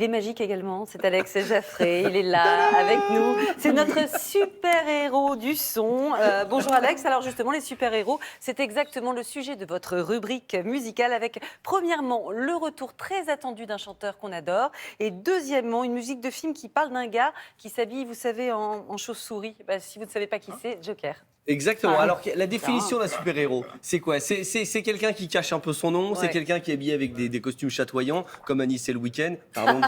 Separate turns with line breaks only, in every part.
Il est magique également, c'est Alex Jaffré, il est là avec nous. C'est notre super-héros du son. Bonjour Alex, alors justement les super-héros, c'est exactement le sujet de votre rubrique musicale avec premièrement le retour très attendu d'un chanteur qu'on adore et deuxièmement une musique de film qui parle d'un gars qui s'habille, vous savez, en chauve-souris. Si vous ne savez pas qui c'est, Joker.
Exactement. Alors, la définition d'un super-héros, c'est quoi? C'est quelqu'un qui cache un peu son nom, c'est quelqu'un qui est habillé avec des costumes chatoyants, comme Anis et le week-end. Pardon,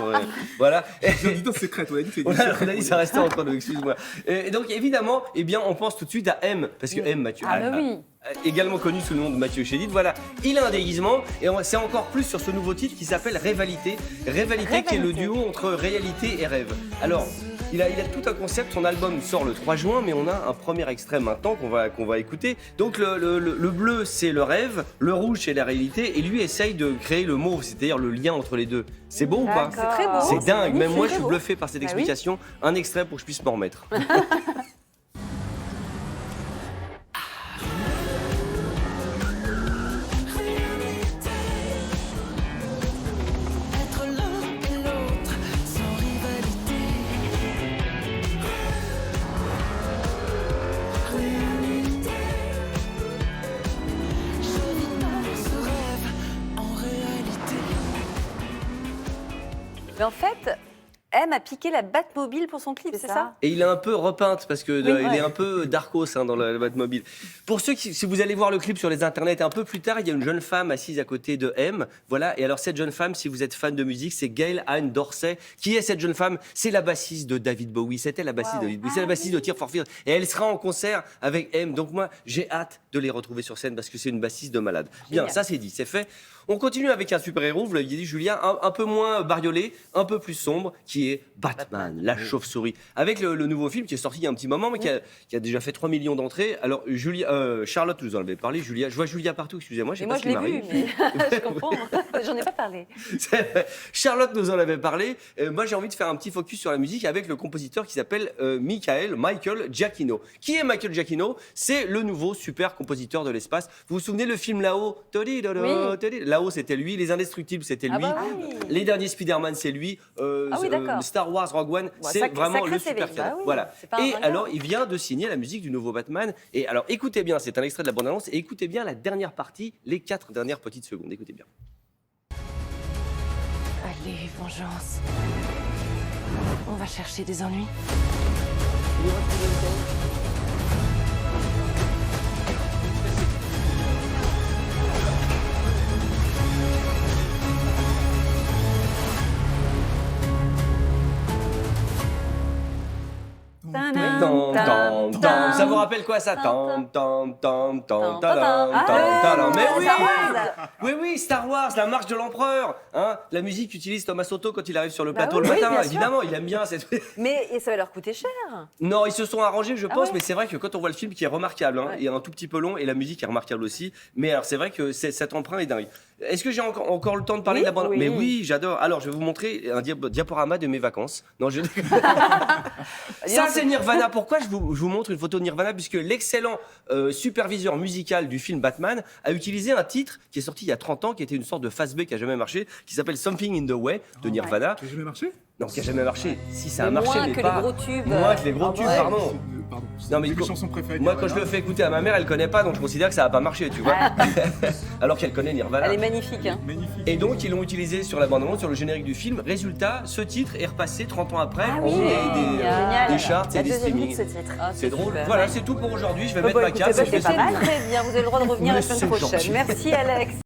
voilà.
Dis donc secret, on a dit que c'est
On a dit ça restait entre nous, excuse-moi. Et donc, évidemment, eh bien, on pense tout de suite à M, parce que M, Mathieu, également connu sous le nom de Mathieu Chédid, voilà. Il a un déguisement, et c'est encore plus sur ce nouveau titre qui s'appelle Rivalité. Rivalité qui est le duo entre réalité et rêve. Alors, il a tout un concept, son album sort le 3 juin, mais on a un premier extrait maintenant qu'on va écouter. Donc le bleu, c'est le rêve, le rouge, c'est la réalité, et lui essaye de créer le mauve, c'est-à-dire le lien entre les deux. C'est beau ou pas?
C'est très beau.
C'est dingue, même moi je suis
beau.
bluffé par cette explication. Un extrait pour que je puisse m'en remettre.
Mais en fait, M a piqué la Batmobile pour son clip, c'est ça?
Et il est un peu repeinte parce que il est un peu darkos dans la Batmobile. Pour ceux qui, si vous allez voir le clip sur les internets un peu plus tard, il y a une jeune femme assise à côté de M. Voilà. Et alors cette jeune femme, si vous êtes fan de musique, c'est Gail Ann Dorsey. Qui est cette jeune femme? C'est la bassiste de David Bowie. C'était la bassiste de David Bowie. C'est la bassiste de Tears for Fears. Et elle sera en concert avec M. Donc moi, j'ai hâte de les retrouver sur scène parce que c'est une bassiste de malade. Bien, ça c'est dit, c'est fait. On continue avec un super-héros, vous l'aviez dit Julien, un peu moins bariolé, un peu plus sombre, qui est Batman, la chauve-souris. Avec le nouveau film qui est sorti il y a un petit moment, mais qui a déjà fait 3 millions d'entrées. Alors Charlotte nous en avait parlé, Julia, je vois Julia partout, excusez-moi, je sais pas ce qui m'arrive.
Moi je l'ai vu, mais je comprends, j'en ai pas parlé.
Charlotte nous en avait parlé. Moi j'ai envie de faire un petit focus sur la musique avec le compositeur qui s'appelle Michael Giacchino. Qui est Michael Giacchino? C'est le nouveau super compositeur de l'espace. Vous vous souvenez le film Là-haut? Là-haut, c'était lui. Les Indestructibles, c'était lui. Les derniers Spider-Man, c'est lui. Star Wars, Rogue One, c'est vraiment le super cadeau. Voilà. Et alors, il vient de signer la musique du nouveau Batman. Et alors, écoutez bien, c'est un extrait de la bande-annonce. Et écoutez bien la dernière partie, les 4 dernières petites secondes. Écoutez bien.
Allez, vengeance. On va chercher des ennuis.
Ça vous rappelle quoi ça? Mais oui, Star Wars, la marche de l'empereur. Hein, la musique qu'utilise Thomas Soto quand il arrive sur le plateau le matin. Évidemment, il aime bien cette.
Mais ça va leur coûter cher.
Non, ils se sont arrangés, je pense, mais c'est vrai que quand on voit le film qui est remarquable, il est un tout petit peu long et la musique est remarquable aussi. Mais alors, c'est vrai que cet emprunt est dingue. Est-ce que j'ai encore le temps de parler de la bande? Mais oui, j'adore. Alors, je vais vous montrer un diaporama de mes vacances. Non, ça, c'est Nirvana. Pourquoi je vous montre une photo de Nirvana? Puisque l'excellent superviseur musical du film Batman a utilisé un titre qui est sorti il y a 30 ans, qui était une sorte de face B qui a jamais marché, qui s'appelle Something in the Way de Nirvana.
Qui a jamais marché?
Non, qui a jamais marché. Si ça a marché, mais
que
pas.
Les gros tubes.
Moins que les gros tubes, pardon.
Non, mais une chanson préférée.
Moi, quand je le fais écouter à ma mère, elle connaît pas, donc je considère que ça va pas marcher, tu vois. Alors qu'elle connaît Nirvana.
Elle est magnifique, hein.
Magnifique.
Et donc, ils l'ont utilisé sur la bande-annonce, sur le générique du film. Résultat, ce titre est repassé 30 ans après en haut des charts et des streamings. C'est drôle. Voilà, c'est tout pour aujourd'hui. Je vais mettre ma carte.
C'est pas mal. Très bien, vous avez le droit de revenir la semaine prochaine. Merci Alex.